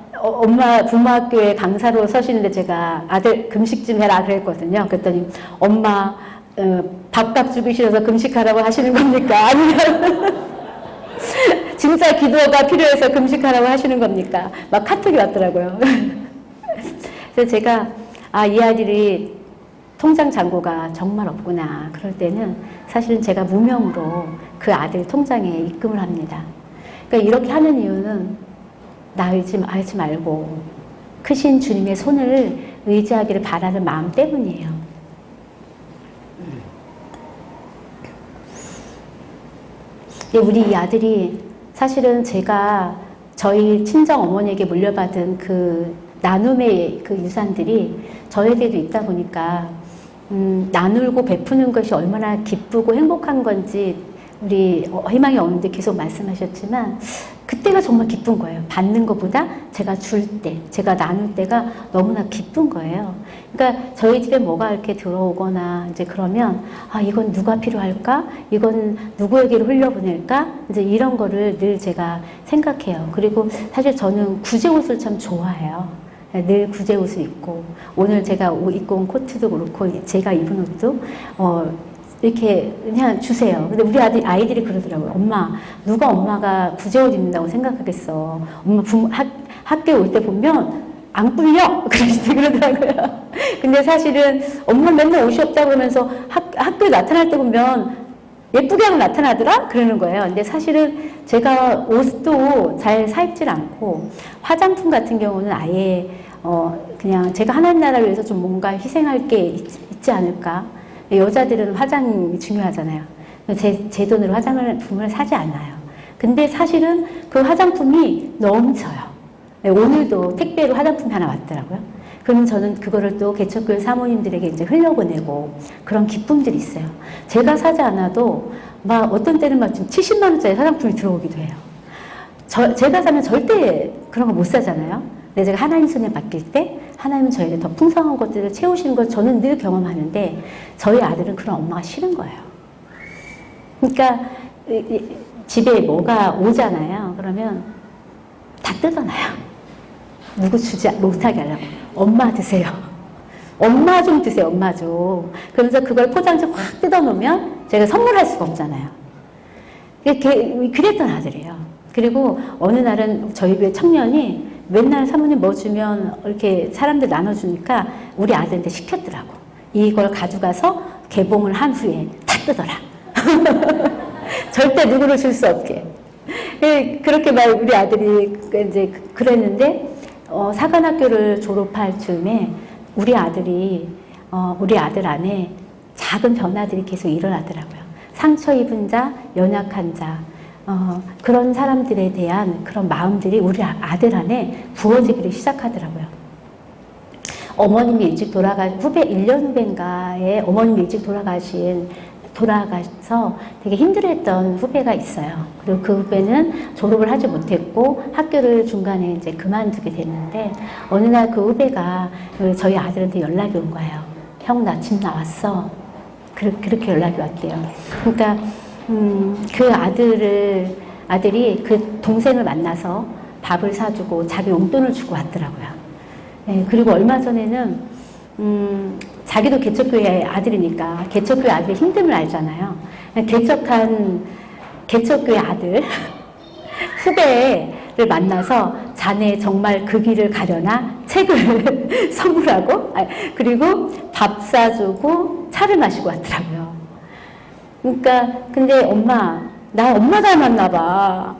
[SPEAKER 1] 부모학교에 강사로 서시는데 제가 아들 금식 좀 해라 그랬거든요. 그랬더니 엄마 밥값 주기 싫어서 금식하라고 하시는 겁니까? 아니면 진짜 기도가 필요해서 금식하라고 하시는 겁니까? 막 카톡이 왔더라고요. 그래서 제가 이 아들이 통장 잔고가 정말 없구나. 그럴 때는 사실은 제가 무명으로 그 아들 통장에 입금을 합니다. 그러니까 이렇게 하는 이유는 나 알지 말고 크신 주님의 손을 의지하기를 바라는 마음 때문이에요. 우리 이 아들이 사실은 제가 저희 친정 어머니에게 물려받은 그 나눔의 그 유산들이 저에게도 있다 보니까 나누고 베푸는 것이 얼마나 기쁘고 행복한 건지 우리 희망의 어머니도 계속 말씀하셨지만 그때가 정말 기쁜 거예요. 받는 것보다 제가 줄 때, 제가 나눌 때가 너무나 기쁜 거예요. 그러니까 저희 집에 뭐가 이렇게 들어오거나 이제 그러면 이건 누가 필요할까? 이건 누구에게로 흘려보낼까? 이제 이런 거를 늘 제가 생각해요. 그리고 사실 저는 구제 옷을 참 좋아해요. 늘 구제 옷을 입고 오늘 제가 입고 온 코트도 그렇고 제가 입은 옷도 이렇게 그냥 주세요. 근데 우리 아이들이 그러더라고요. 엄마, 누가 엄마가 구제옷 입는다고 생각하겠어. 엄마 학교에 올 때 보면 안 꿀려? 그러더라고요. 근데 사실은 엄마 맨날 옷이 없다고 그러면서 학교에 나타날 때 보면 예쁘게 하고 나타나더라? 그러는 거예요. 근데 사실은 제가 옷도 잘 사입질 않고 화장품 같은 경우는 아예 그냥 제가 하나님 나라를 위해서 좀 뭔가 희생할 게 있지 않을까? 여자들은 화장이 중요하잖아요. 제 돈으로 화장품을 사지 않아요. 근데 사실은 그 화장품이 넘쳐요. 네, 오늘도 택배로 화장품이 하나 왔더라고요. 그러면 저는 그거를 또 개척교회 사모님들에게 이제 흘려보내고 그런 기쁨들이 있어요. 제가 사지 않아도 막 어떤 때는 막 지금 70만 원짜리 화장품이 들어오기도 해요. 제가 사면 절대 그런 거 못 사잖아요. 근데 제가 하나님 손에 맡길 때 하나님은 저에게 더 풍성한 것들을 채우시는 걸 저는 늘 경험하는데 저희 아들은 그런 엄마가 싫은 거예요. 그러니까 집에 뭐가 오잖아요. 그러면 다 뜯어놔요. 누구 주지 못하게 하려고. 엄마 드세요. 엄마 좀 드세요. 엄마 좀. 그러면서 그걸 포장지 확 뜯어놓으면 제가 선물할 수가 없잖아요. 그랬던 아들이에요. 그리고 어느 날은 저희 교회 청년이 맨날 사모님 뭐 주면 이렇게 사람들 나눠주니까 우리 아들한테 시켰더라고. 이걸 가져가서 개봉을 한 후에 다 뜯어라. 절대 누구를 줄 수 없게. 그렇게 막 우리 아들이 이제 그랬는데, 사관학교를 졸업할 즈음에 우리 아들 안에 작은 변화들이 계속 일어나더라고요. 상처 입은 자, 연약한 자, 그런 사람들에 대한 그런 마음들이 우리 아들 안에 부어지기를 시작하더라고요. 어머님이 일찍 후배 1년 후배인가에 어머님이 일찍 돌아가서 되게 힘들어했던 후배가 있어요. 그리고 그 후배는 졸업을 하지 못했고 학교를 중간에 이제 그만두게 됐는데 어느 날 그 후배가 저희 아들한테 연락이 온 거예요. 형, 나 집 나왔어. 그렇게 연락이 왔대요. 그러니까 그 아들이 그 동생을 만나서 밥을 사주고 자기 용돈을 주고 왔더라고요. 네, 그리고 얼마 전에는 자기도 개척교회 아들이니까 개척교회 아들의 힘듦을 알잖아요. 개척교회 아들 후배를 만나서 자네 정말 그 길을 가려나 책을 선물하고 그리고 밥 사주고 차를 마시고 왔더라고요. 그러니까 근데 나 엄마 닮았나 봐.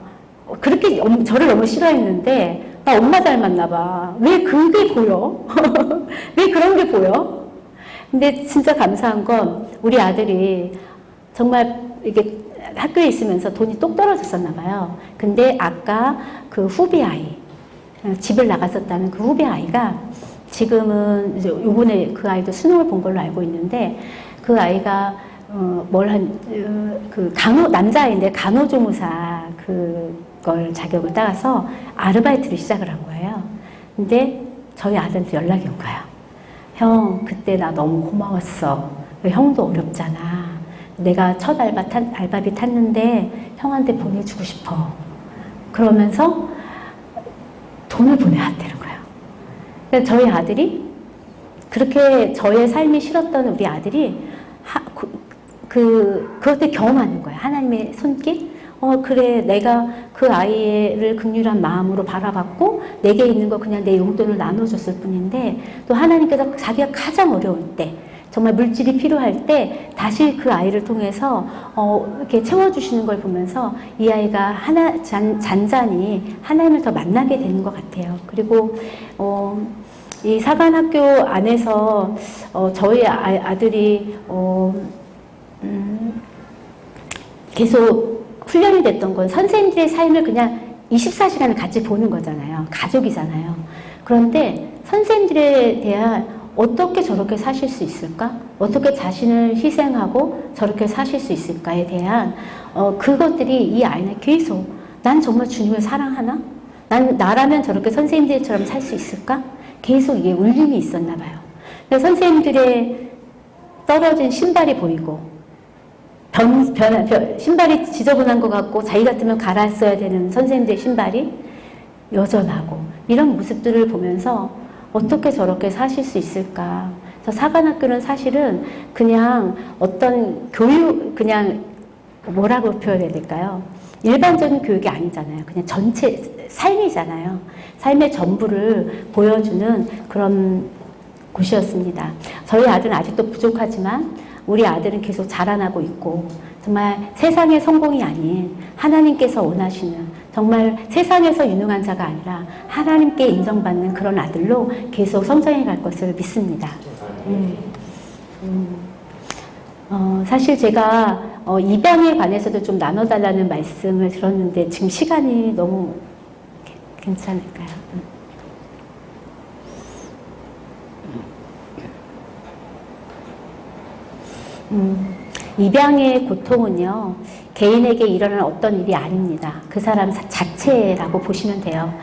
[SPEAKER 1] 그렇게 저를 너무 싫어했는데 나 엄마 닮았나 봐. 왜 그게 보여? 왜 그런 게 보여? 근데 진짜 감사한 건 우리 아들이 정말 이게 학교에 있으면서 돈이 똑 떨어졌었나 봐요. 근데 아까 그 후배 아이, 집을 나갔었다는 그 후배 아이가 지금은 이제 요번에 그 아이도 수능을 본 걸로 알고 있는데 그 아이가 남자아이인데 간호조무사 그걸 자격을 따서 아르바이트를 시작을 한 거예요. 근데 저희 아들한테 연락이 온 거예요. 형, 그때 나 너무 고마웠어. 형도 어렵잖아. 내가 첫 알바비 탔는데 형한테 보내주고 싶어. 그러면서 돈을 보내왔다는 거예요. 그래서 저희 아들이 그렇게 저의 삶이 싫었던 우리 아들이 그것들 경험하는 거예요. 하나님의 손길. 그래, 내가 그 아이를 긍휼한 마음으로 바라봤고 내게 있는 거 그냥 내 용돈을 나눠줬을 뿐인데 또 하나님께서 자기가 가장 어려울 때 정말 물질이 필요할 때 다시 그 아이를 통해서 이렇게 채워주시는 걸 보면서 이 아이가 잔잔히 하나님을 더 만나게 되는 것 같아요. 그리고 이 사관학교 안에서 저희 아들이 계속 훈련이 됐던 건 선생님들의 삶을 그냥 24시간을 같이 보는 거잖아요. 가족이잖아요. 그런데 선생님들에 대한 어떻게 저렇게 사실 수 있을까? 어떻게 자신을 희생하고 저렇게 사실 수 있을까에 대한 그것들이 이 아이는 계속 난 정말 주님을 사랑하나? 나라면 저렇게 선생님들처럼 살 수 있을까? 계속 이게 울림이 있었나 봐요. 선생님들의 떨어진 신발이 보이고 신발이 지저분한 것 같고 자기 같으면 갈았어야 되는 선생님들의 신발이 여전하고 이런 모습들을 보면서 어떻게 저렇게 사실 수 있을까. 그래서 사관학교는 사실은 그냥 어떤 그냥 뭐라고 표현해야 될까요? 일반적인 교육이 아니잖아요. 그냥 전체 삶이잖아요. 삶의 전부를 보여주는 그런 곳이었습니다. 저희 아들은 아직도 부족하지만 우리 아들은 계속 자라나고 있고 정말 세상의 성공이 아닌 하나님께서 원하시는 정말 세상에서 유능한 자가 아니라 하나님께 인정받는 그런 아들로 계속 성장해 갈 것을 믿습니다. 사실 제가 입양에 관해서도 좀 나눠달라는 말씀을 들었는데 지금 시간이 너무 괜찮을까요? 입양의 고통은요, 개인에게 일어나는 어떤 일이 아닙니다. 그 사람 자체라고 보시면 돼요.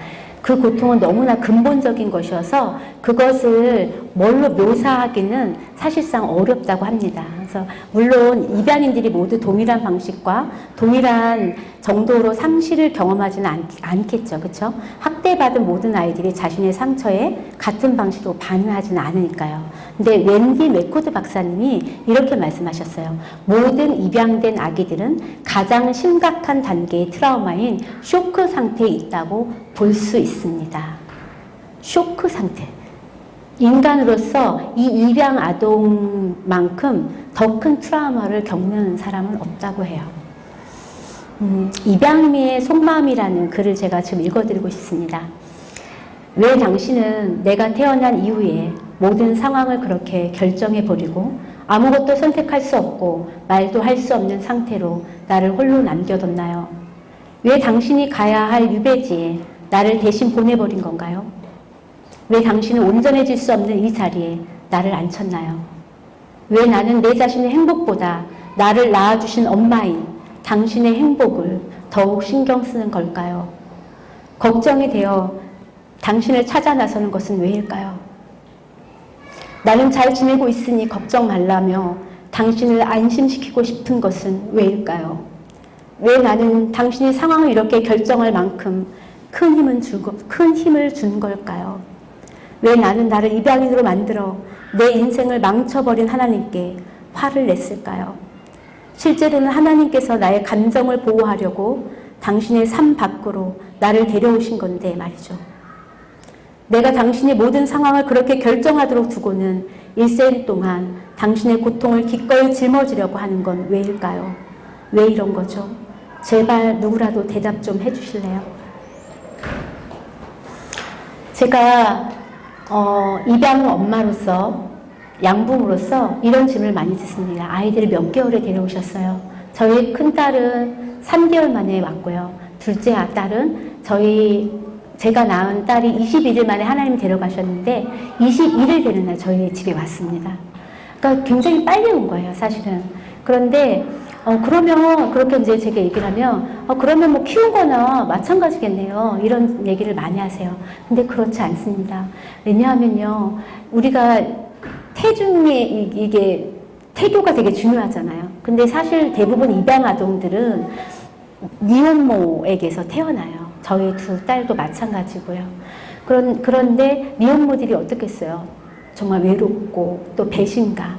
[SPEAKER 1] 그 고통은 너무나 근본적인 것이어서 그것을 뭘로 묘사하기는 사실상 어렵다고 합니다. 그래서 물론 입양인들이 모두 동일한 방식과 동일한 정도로 상실을 경험하지는 않겠죠. 그렇죠? 학대받은 모든 아이들이 자신의 상처에 같은 방식으로 반응하지는 않으니까요. 근데 웬디 맥코드 박사님이 이렇게 말씀하셨어요. 모든 입양된 아기들은 가장 심각한 단계의 트라우마인 쇼크 상태에 있다고 볼 수 있습니다. 쇼크 상태. 인간으로서 이 입양 아동만큼 더 큰 트라우마를 겪는 사람은 없다고 해요. 입양의 속마음이라는 글을 제가 지금 읽어드리고 싶습니다. 왜 당신은 내가 태어난 이후에 모든 상황을 그렇게 결정해버리고 아무것도 선택할 수 없고 말도 할 수 없는 상태로 나를 홀로 남겨뒀나요? 왜 당신이 가야 할 유배지에 나를 대신 보내버린 건가요? 왜 당신은 온전해질 수 없는 이 자리에 나를 앉혔나요? 왜 나는 내 자신의 행복보다 나를 낳아주신 엄마인 당신의 행복을 더욱 신경 쓰는 걸까요? 걱정이 되어 당신을 찾아 나서는 것은 왜일까요? 나는 잘 지내고 있으니 걱정 말라며 당신을 안심시키고 싶은 것은 왜일까요? 왜 나는 당신이 상황을 이렇게 결정할 만큼 큰 힘을 준 걸까요? 왜 나는 나를 입양인으로 만들어 내 인생을 망쳐버린 하나님께 화를 냈을까요? 실제로는 하나님께서 나의 감정을 보호하려고 당신의 삶 밖으로 나를 데려오신 건데 말이죠. 내가 당신의 모든 상황을 그렇게 결정하도록 두고는 일생 동안 당신의 고통을 기꺼이 짊어지려고 하는 건 왜일까요? 왜 이런 거죠? 제발 누구라도 대답 좀 해주실래요? 제가 입양 엄마로서 양부모로서 이런 질문을 많이 듣습니다. 아이들을 몇 개월에 데려오셨어요? 저희 큰딸은 3개월 만에 왔고요. 둘째 딸은 제가 낳은 딸이 21일 만에 하나님 데려가셨는데 21일 되는 날 저희 집에 왔습니다. 그러니까 굉장히 빨리 온 거예요, 사실은. 그런데 그러면 그렇게 이제 제가 얘기를 하면 그러면 뭐 키운 거나 마찬가지겠네요. 이런 얘기를 많이 하세요. 근데 그렇지 않습니다. 왜냐하면요, 우리가 이게 태교가 되게 중요하잖아요. 근데 사실 대부분 입양 아동들은 미혼모에게서 태어나요. 저희 두 딸도 마찬가지고요. 그런데 미혼모들이 어떻겠어요? 정말 외롭고 또 배신감,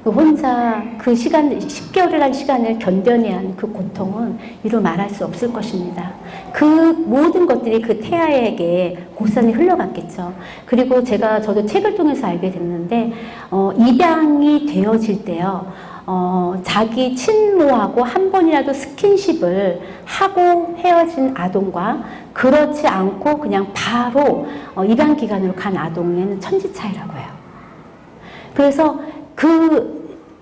[SPEAKER 1] 혼자 그 시간, 10개월이라는 시간을 견뎌내야 하는 그 고통은 이루 말할 수 없을 것입니다. 그 모든 것들이 그 태아에게 고스란히 흘러갔겠죠. 그리고 저도 책을 통해서 알게 됐는데, 입양이 되어질 때요, 자기 친모하고 한 번이라도 스킨십을 하고 헤어진 아동과 그렇지 않고 그냥 바로 입양 기관으로 간 아동에는 천지 차이라고 해요. 그래서 그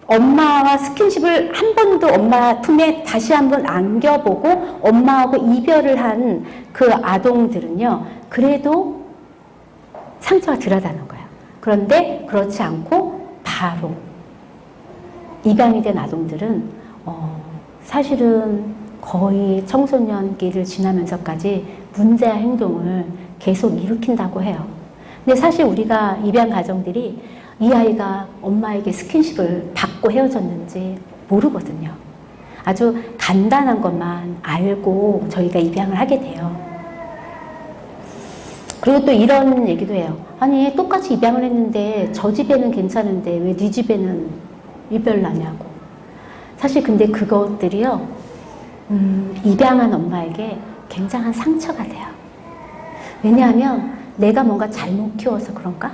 [SPEAKER 1] 엄마와 스킨십을 한 번도 엄마 품에 다시 한번 안겨보고 엄마하고 이별을 한 그 아동들은요, 그래도 상처가 덜하다는 거예요. 그런데 그렇지 않고 바로 입양이 된 아동들은 사실은 거의 청소년기를 지나면서까지 문제와 행동을 계속 일으킨다고 해요. 근데 사실 우리가 입양 가정들이 이 아이가 엄마에게 스킨십을 받고 헤어졌는지 모르거든요. 아주 간단한 것만 알고 저희가 입양을 하게 돼요. 그리고 또 이런 얘기도 해요. 아니, 똑같이 입양을 했는데 저 집에는 괜찮은데 왜 네 집에는 이별나냐고. 사실 근데 그것들이요, 입양한 엄마에게 굉장한 상처가 돼요. 왜냐하면 내가 뭔가 잘못 키워서 그런가?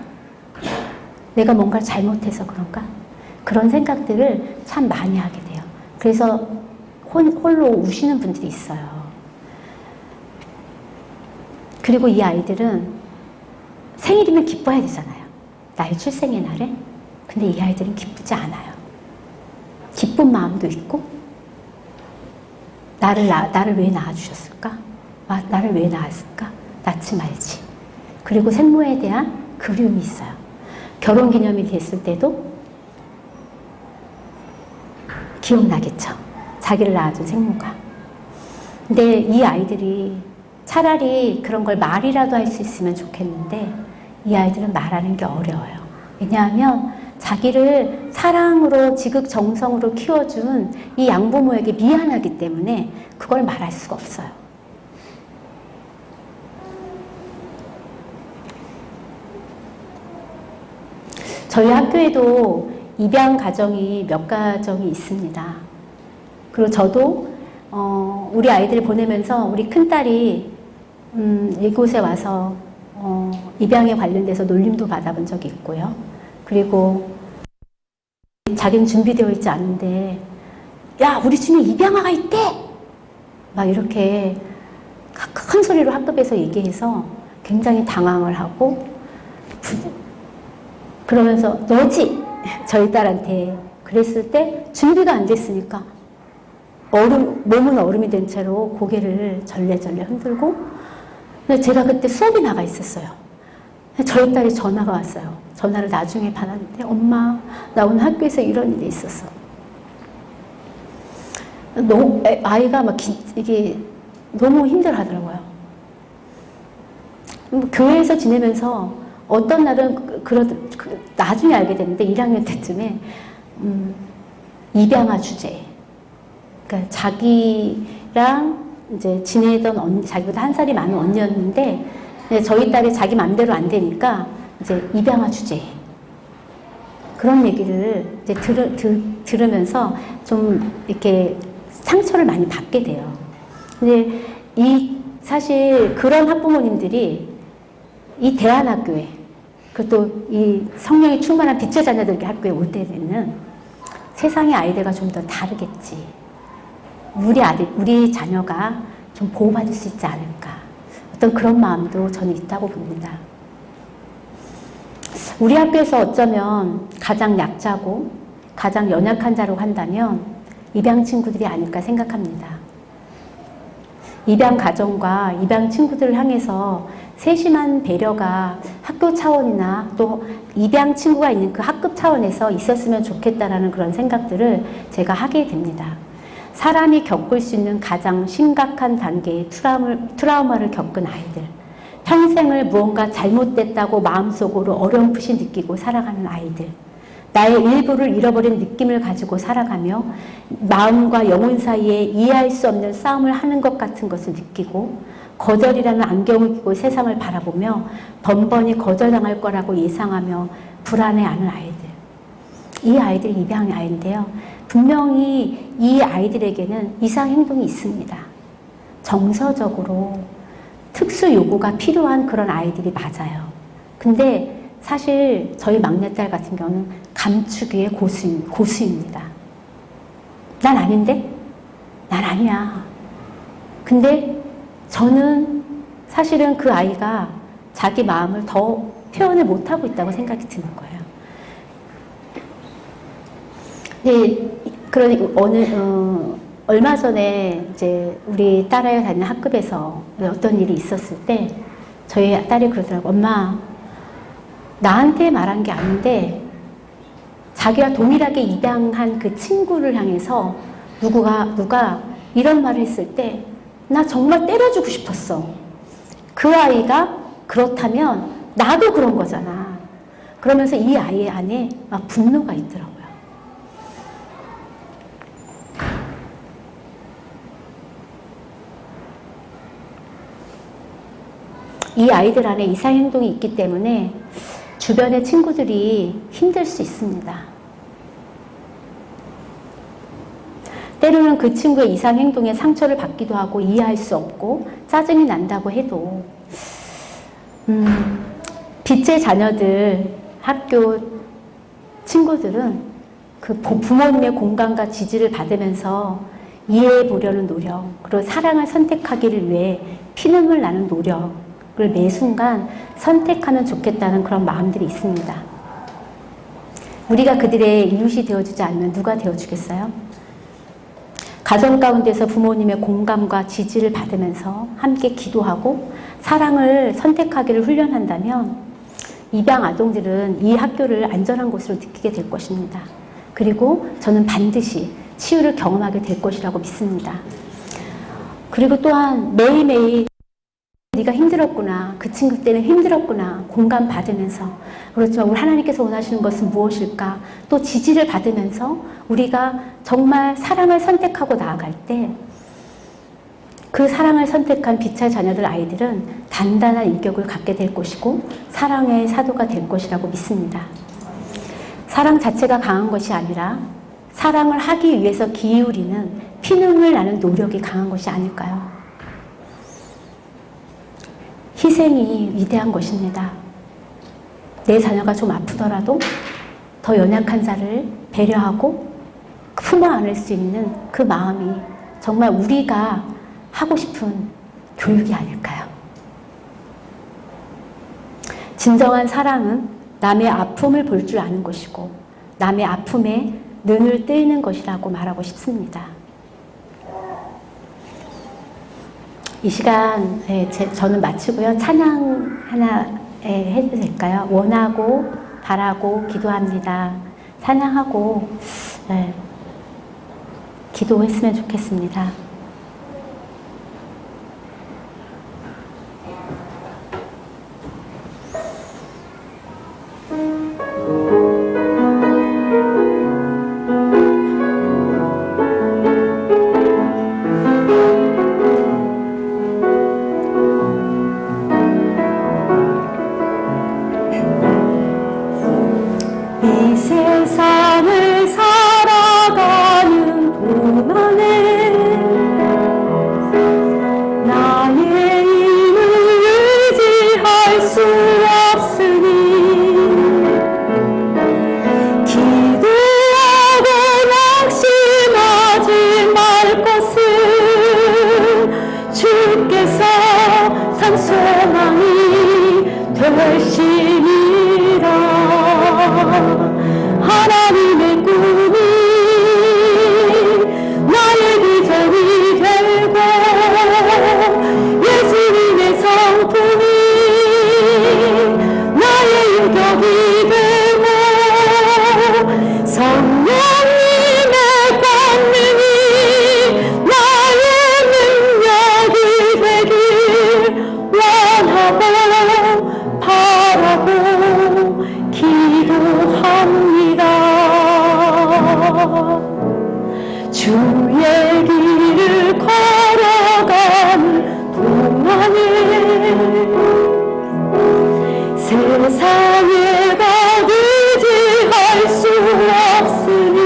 [SPEAKER 1] 내가 뭔가를 잘못해서 그런가? 그런 생각들을 참 많이 하게 돼요. 그래서 홀로 우시는 분들이 있어요. 그리고 이 아이들은 생일이면 기뻐해야 되잖아요. 나의 출생의 날에. 근데 이 아이들은 기쁘지 않아요. 기쁜 마음도 있고, 나를 왜 낳아주셨을까? 나를 왜 낳았을까? 낳지 말지. 그리고 생모에 대한 그리움이 있어요. 결혼기념일이 됐을 때도 기억나겠죠. 자기를 낳아준 생모가. 근데 이 아이들이 차라리 그런 걸 말이라도 할 수 있으면 좋겠는데 이 아이들은 말하는 게 어려워요. 왜냐하면 자기를 사랑으로 지극정성으로 키워준 이 양부모에게 미안하기 때문에 그걸 말할 수가 없어요. 저희 학교에도 입양 가정이 몇 가정이 있습니다. 그리고 저도 우리 아이들 보내면서 우리 큰딸이 이곳에 와서 입양에 관련돼서 놀림도 받아본 적이 있고요. 그리고 자기는 준비되어 있지 않은데 야 우리 집에 입양아가 있대! 막 이렇게 큰 소리로 학급에서 얘기해서 굉장히 당황을 하고 그러면서 너지? 저희 딸한테 그랬을 때 준비가 안 됐으니까 몸은 얼음이 된 채로 고개를 절레절레 흔들고 근데 제가 그때 수업이 나가 있었어요. 저희 딸이 전화가 왔어요. 전화를 나중에 받았는데 엄마 나 오늘 학교에서 이런 일이 있었어. 아이가 막 이게 너무 힘들어하더라고요. 교회에서 지내면서 어떤 날은 나중에 알게 됐는데 1학년 때쯤에 입양아 주제. 그러니까 자기랑 이제 지내던 언니, 자기보다 한 살이 많은 언니였는데 저희 딸이 자기 맘대로 안 되니까 이제 입양아 주제. 그런 얘기를 이제 들으면서 좀 이렇게 상처를 많이 받게 돼요. 근데 사실 그런 학부모님들이 이 대안학교에 그것도 이 성령이 충만한 빛의 자녀들의 학교에 올 때는 세상의 아이들과 좀 더 다르겠지. 우리 자녀가 좀 보호받을 수 있지 않을까. 어떤 그런 마음도 저는 있다고 봅니다. 우리 학교에서 어쩌면 가장 약자고 가장 연약한 자로 한다면 입양 친구들이 아닐까 생각합니다. 입양 가정과 입양 친구들을 향해서 세심한 배려가 학교 차원이나 또 입양 친구가 있는 그 학급 차원에서 있었으면 좋겠다라는 그런 생각들을 제가 하게 됩니다. 사람이 겪을 수 있는 가장 심각한 단계의 트라우마를 겪은 아이들, 평생을 무언가 잘못됐다고 마음속으로 어렴풋이 느끼고 살아가는 아이들, 나의 일부를 잃어버린 느낌을 가지고 살아가며 마음과 영혼 사이에 이해할 수 없는 싸움을 하는 것 같은 것을 느끼고 거절이라는 안경을 끼고 세상을 바라보며 번번이 거절당할 거라고 예상하며 불안해하는 아이들. 이 아이들이 입양의 아이인데요. 분명히 이 아이들에게는 이상 행동이 있습니다. 정서적으로 특수 요구가 필요한 그런 아이들이 맞아요. 근데 사실 저희 막내딸 같은 경우는 감추기의 고수입니다. 난 아닌데? 난 아니야. 근데 저는 사실은 그 아이가 자기 마음을 더 표현을 못하고 있다고 생각이 드는 거예요. 네, 얼마 전에 이제 우리 딸아이가 다니는 학급에서 어떤 일이 있었을 때 저희 딸이 그러더라고요. 엄마, 나한테 말한 게 아닌데 자기가 동일하게 입양한 그 친구를 향해서 누가 이런 말을 했을 때 나 정말 때려주고 싶었어. 그 아이가 그렇다면 나도 그런 거잖아. 그러면서 이 아이 안에 막 분노가 있더라고요. 이 아이들 안에 이상행동이 있기 때문에 주변의 친구들이 힘들 수 있습니다. 때로는 그 친구의 이상행동에 상처를 받기도 하고 이해할 수 없고 짜증이 난다고 해도 빛의 자녀들, 학교 친구들은 그 부모님의 공감과 지지를 받으면서 이해해 보려는 노력, 그리고 사랑을 선택하기를 위해 피눈물 나는 노력을 매 순간 선택하면 좋겠다는 그런 마음들이 있습니다. 우리가 그들의 이웃이 되어주지 않으면 누가 되어주겠어요? 가정 가운데서 부모님의 공감과 지지를 받으면서 함께 기도하고 사랑을 선택하기를 훈련한다면 입양 아동들은 이 학교를 안전한 곳으로 느끼게 될 것입니다. 그리고 저는 반드시 치유를 경험하게 될 것이라고 믿습니다. 그리고 또한 매일매일 네가 힘들었구나, 그 친구 때는 힘들었구나 공감 받으면서, 그렇지만 우리 하나님께서 원하시는 것은 무엇일까, 또 지지를 받으면서 우리가 정말 사랑을 선택하고 나아갈 때 그 사랑을 선택한 빛의 자녀들 아이들은 단단한 인격을 갖게 될 것이고 사랑의 사도가 될 것이라고 믿습니다. 사랑 자체가 강한 것이 아니라 사랑을 하기 위해서 기울이는 피눈물 나는 노력이 강한 것이 아닐까요? 희생이 위대한 것입니다. 내 자녀가 좀 아프더라도 더 연약한 자를 배려하고 품어 안을 수 있는 그 마음이 정말 우리가 하고 싶은 교육이 아닐까요? 진정한 사랑은 남의 아픔을 볼 줄 아는 것이고 남의 아픔에 눈을 뜨이는 것이라고 말하고 싶습니다. 이 시간 저는 마치고요. 찬양 하나 해도 될까요? 원하고 바라고 기도합니다. 찬양하고 기도했으면 좋겠습니다.
[SPEAKER 2] 이 세상을 살아가는 동안에 나의 힘을 의지할 수 없으니 기도하고 낙심하지 말 것을 주께서 산 소망이 되시니라. 하나님의 꿈이 나의 비전이 되고 예수님의 성품이 나의 유격이 되고 성령님의 권능이 나의 능력이 되길 원하고 바라고 기도합니다. 주의 길을 걸어가는 동안에 세상에 의지할 수 없으니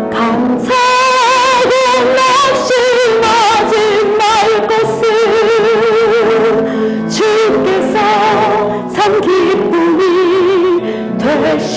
[SPEAKER 2] 감사하고 낙심하지 말 것을 주께서 참 기쁨이 되시